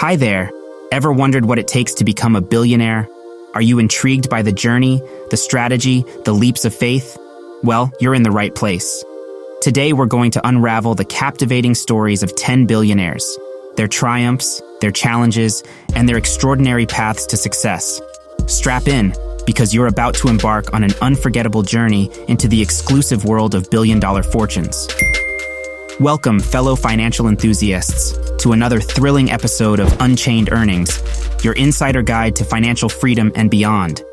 Hi there. Ever wondered what it takes to become a billionaire? Are you intrigued by the journey, the strategy, the leaps of faith? Well, you're in the right place. Today, we're going to unravel the captivating stories of 10 billionaires, their triumphs, their challenges, and their extraordinary paths to success. Strap in, because you're about to embark on an unforgettable journey into the exclusive world of billion-dollar fortunes. Welcome, fellow financial enthusiasts, to another thrilling episode of Unchained Earnings, your insider guide to financial freedom and beyond.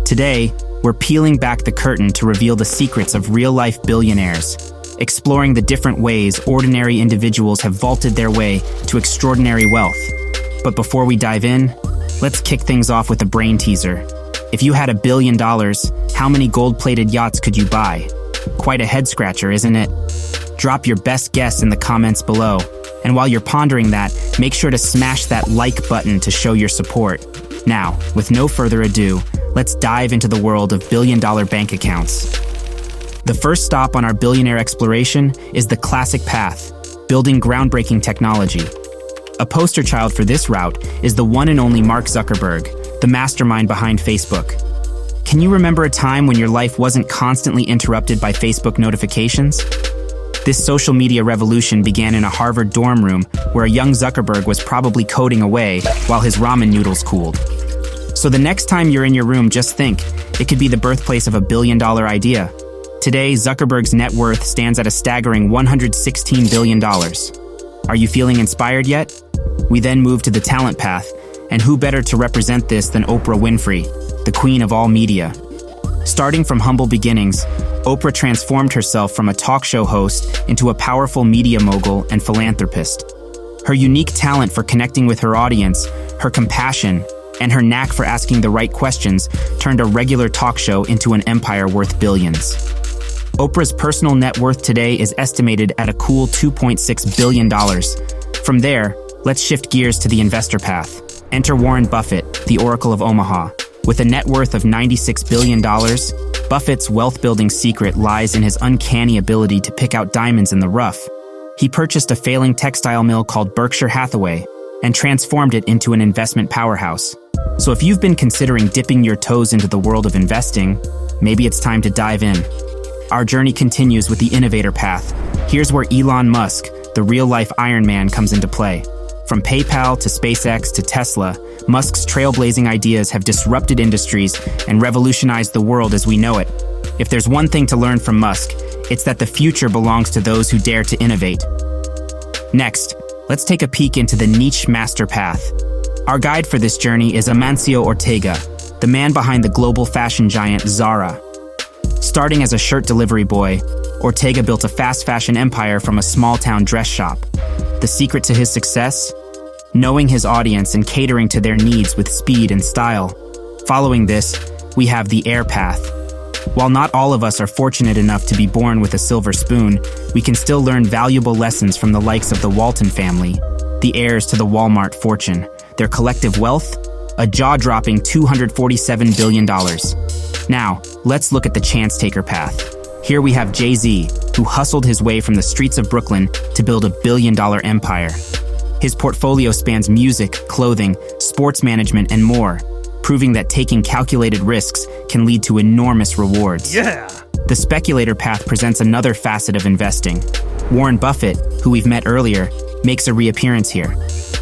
Today, we're peeling back the curtain to reveal the secrets of real-life billionaires, exploring the different ways ordinary individuals have vaulted their way to extraordinary wealth. But before we dive in, let's kick things off with a brain teaser. If you had $1 billion, how many gold-plated yachts could you buy? Quite a head-scratcher, isn't it? Drop your best guess in the comments below. And while you're pondering that, make sure to smash that like button to show your support. Now, with no further ado, let's dive into the world of billion-dollar bank accounts. The first stop on our billionaire exploration is the classic path, building groundbreaking technology. A poster child for this route is the one and only Mark Zuckerberg, the mastermind behind Facebook. Can you remember a time when your life wasn't constantly interrupted by Facebook notifications? This social media revolution began in a Harvard dorm room where a young Zuckerberg was probably coding away while his ramen noodles cooled. So the next time you're in your room, just think, it could be the birthplace of $1 billion idea. Today, Zuckerberg's net worth stands at a staggering $116 billion. Are you feeling inspired yet? We then move to the talent path, and who better to represent this than Oprah Winfrey, the queen of all media? Starting from humble beginnings, Oprah transformed herself from a talk show host into a powerful media mogul and philanthropist. Her unique talent for connecting with her audience, her compassion, and her knack for asking the right questions turned a regular talk show into an empire worth billions. Oprah's personal net worth today is estimated at a cool $2.6 billion. From there, let's shift gears to the investor path. Enter Warren Buffett, the Oracle of Omaha. With a net worth of $96 billion, Buffett's wealth-building secret lies in his uncanny ability to pick out diamonds in the rough. He purchased a failing textile mill called Berkshire Hathaway and transformed it into an investment powerhouse. So if you've been considering dipping your toes into the world of investing, maybe it's time to dive in. Our journey continues with the Innovator path. Here's where Elon Musk, the real-life Iron Man, comes into play. From PayPal to SpaceX to Tesla, Musk's trailblazing ideas have disrupted industries and revolutionized the world as we know it. If there's one thing to learn from Musk, it's that the future belongs to those who dare to innovate. Next, let's take a peek into the niche master path. Our guide for this journey is Amancio Ortega, the man behind the global fashion giant Zara. Starting as a shirt delivery boy, Ortega built a fast fashion empire from a small-town dress shop. The secret to his success? Knowing his audience and catering to their needs with speed and style. Following this, we have the Heir path. While not all of us are fortunate enough to be born with a silver spoon, we can still learn valuable lessons from the likes of the Walton family, the heirs to the Walmart fortune. Their collective wealth? A jaw-dropping $247 billion. Now, let's look at the chance-taker path. Here we have Jay-Z, who hustled his way from the streets of Brooklyn to build $1 billion empire. His portfolio spans music, clothing, sports management, and more, proving that taking calculated risks can lead to enormous rewards. Yeah! The Speculator path presents another facet of investing. Warren Buffett, who we've met earlier, makes a reappearance here.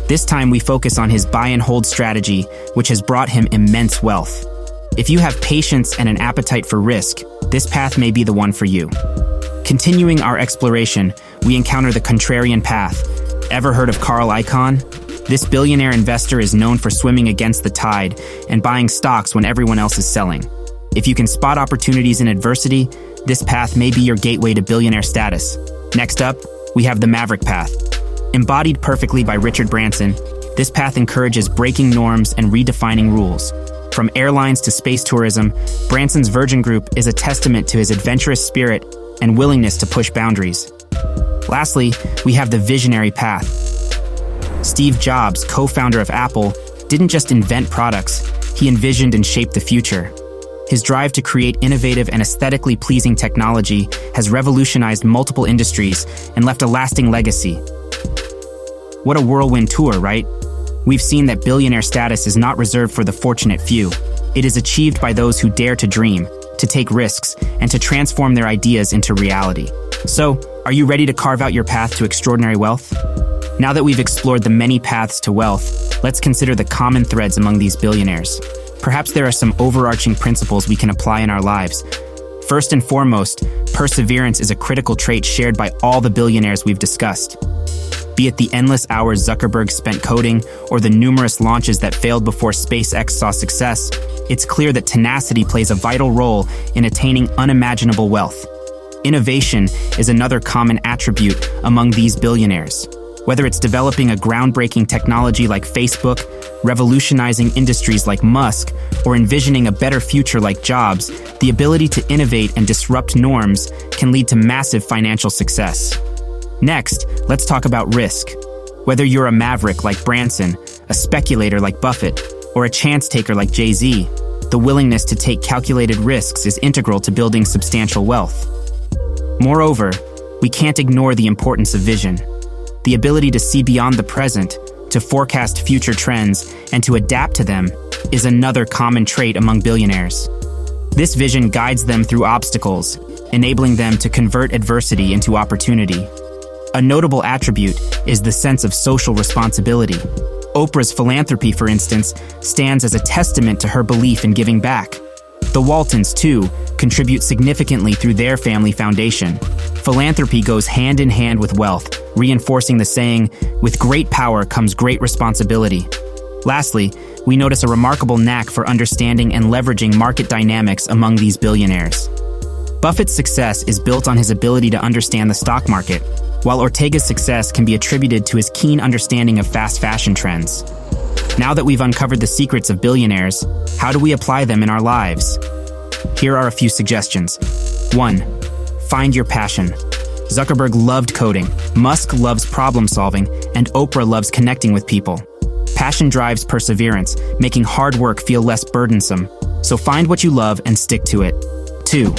This time we focus on his buy-and-hold strategy, which has brought him immense wealth. If you have patience and an appetite for risk, this path may be the one for you. Continuing our exploration, we encounter the Contrarian path. Ever heard of Icahn? This billionaire investor is known for swimming against the tide and buying stocks when everyone else is selling. If you can spot opportunities in adversity, this path may be your gateway to billionaire status. Next up, we have the Maverick path. Embodied perfectly by Branson, this path encourages breaking norms and redefining rules. From airlines to space tourism, Branson's Virgin Group is a testament to his adventurous spirit and willingness to push boundaries. Lastly, we have the visionary path. Steve Jobs, co-founder of Apple, didn't just invent products, he envisioned and shaped the future. His drive to create innovative and aesthetically pleasing technology has revolutionized multiple industries and left a lasting legacy. What a whirlwind tour, right? We've seen that billionaire status is not reserved for the fortunate few. It is achieved by those who dare to dream, to take risks, and to transform their ideas into reality. So, are you ready to carve out your path to extraordinary wealth? Now that we've explored the many paths to wealth, let's consider the common threads among these billionaires. Perhaps there are some overarching principles we can apply in our lives. First and foremost, perseverance is a critical trait shared by all the billionaires we've discussed. Be it the endless hours Zuckerberg spent coding or the numerous launches that failed before SpaceX saw success, it's clear that tenacity plays a vital role in attaining unimaginable wealth. Innovation is another common attribute among these billionaires. Whether it's developing a groundbreaking technology like Facebook, revolutionizing industries like Musk, or envisioning a better future like Jobs, the ability to innovate and disrupt norms can lead to massive financial success. Next, let's talk about risk. Whether you're a maverick like Branson, a speculator like Buffett, or a chance taker like Jay-Z, the willingness to take calculated risks is integral to building substantial wealth. Moreover, we can't ignore the importance of vision. The ability to see beyond the present, to forecast future trends, and to adapt to them is another common trait among billionaires. This vision guides them through obstacles, enabling them to convert adversity into opportunity. A notable attribute is the sense of social responsibility. Oprah's philanthropy, for instance, stands as a testament to her belief in giving back. The Waltons, too, contribute significantly through their family foundation. Philanthropy goes hand in hand with wealth, reinforcing the saying, "With great power comes great responsibility." Lastly, we notice a remarkable knack for understanding and leveraging market dynamics among these billionaires. Buffett's success is built on his ability to understand the stock market, while Ortega's success can be attributed to his keen understanding of fast fashion trends. Now that we've uncovered the secrets of billionaires, how do we apply them in our lives? Here are a few suggestions. 1. Find your passion. Zuckerberg loved coding, Musk loves problem solving, and Oprah loves connecting with people. Passion drives perseverance, making hard work feel less burdensome. So find what you love and stick to it. 2.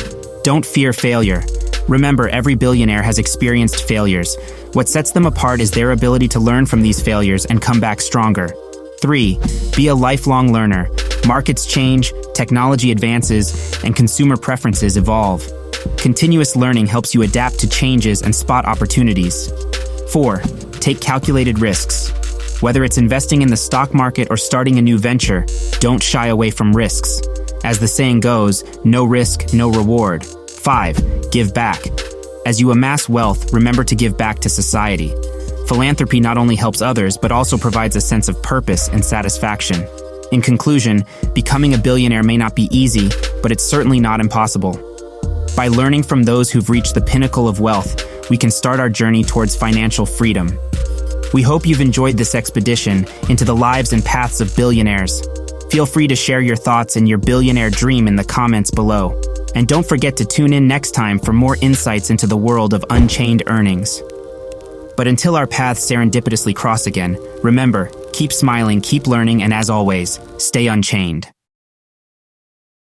Don't fear failure. Remember, every billionaire has experienced failures. What sets them apart is their ability to learn from these failures and come back stronger. 3. Be a lifelong learner. Markets change, technology advances, and consumer preferences evolve. Continuous learning helps you adapt to changes and spot opportunities. 4. Take calculated risks. Whether it's investing in the stock market or starting a new venture, don't shy away from risks. As the saying goes, no risk, no reward. 5. Give back. As you amass wealth, remember to give back to society. Philanthropy not only helps others, but also provides a sense of purpose and satisfaction. In conclusion, becoming a billionaire may not be easy, but it's certainly not impossible. By learning from those who've reached the pinnacle of wealth, we can start our journey towards financial freedom. We hope you've enjoyed this expedition into the lives and paths of billionaires. Feel free to share your thoughts and your billionaire dream in the comments below. And don't forget to tune in next time for more insights into the world of Unchained Earnings. But until our paths serendipitously cross again, remember, keep smiling, keep learning, and as always, stay unchained.